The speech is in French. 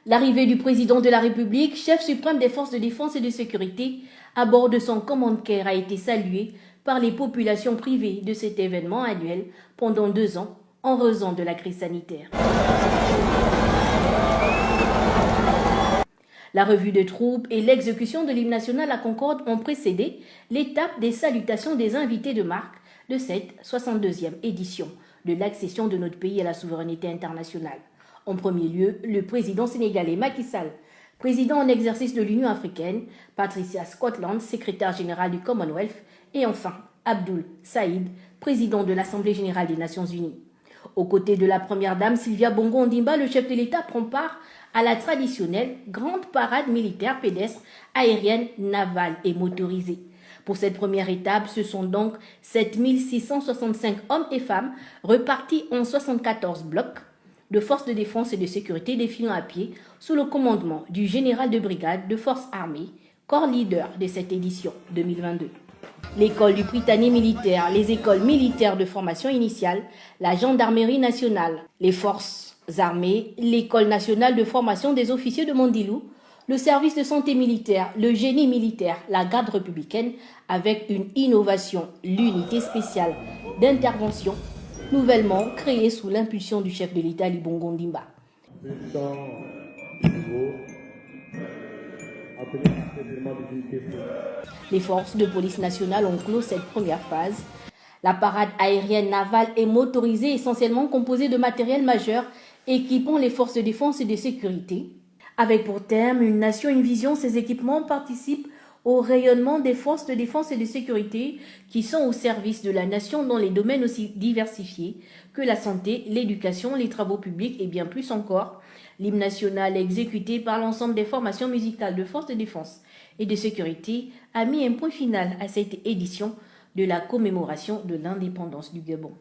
L'arrivée du président de la République, chef suprême des forces de défense et de sécurité, à bord de son command-car a été saluée par les populations privées de cet événement annuel pendant 2 ans en raison de la crise sanitaire. La revue de troupes et l'exécution de l'hymne national à Concorde ont précédé l'étape des salutations des invités de marque de cette 62e édition de l'accession de notre pays à la souveraineté internationale. En premier lieu, le président sénégalais Macky Sall, président en exercice de l'Union africaine, Patricia Scotland, secrétaire générale du Commonwealth, et enfin Abdoul Saïd, président de l'Assemblée générale des Nations unies. Aux côtés de la première dame Sylvia Bongo Ondimba, le chef de l'État prend part à la traditionnelle grande parade militaire pédestre, aérienne, navale et motorisée. Pour cette première étape, ce sont donc 7665 hommes et femmes repartis en 74 blocs de forces de défense et de sécurité défilant à pied sous le commandement du général de brigade de forces armées, corps leader de cette édition 2022. L'école du Prytanée militaire, les écoles militaires de formation initiale, la gendarmerie nationale, les forces armées, l'école nationale de formation des officiers de Mondilou, le service de santé militaire, le génie militaire, la garde républicaine, avec une innovation, l'unité spéciale d'intervention, nouvellement créée sous l'impulsion du chef de l'État, Ali Bongo Ondimba. Les forces de police nationale ont clos cette première phase. La parade aérienne, navale et motorisée, essentiellement composée de matériel majeur équipant les forces de défense et de sécurité. Avec pour terme une nation, une vision, ces équipements participent au rayonnement des forces de défense et de sécurité qui sont au service de la nation dans les domaines aussi diversifiés que la santé, l'éducation, les travaux publics et bien plus encore. L'hymne national exécuté par l'ensemble des formations musicales de forces de défense et de sécurité a mis un point final à cette édition de la commémoration de l'indépendance du Gabon.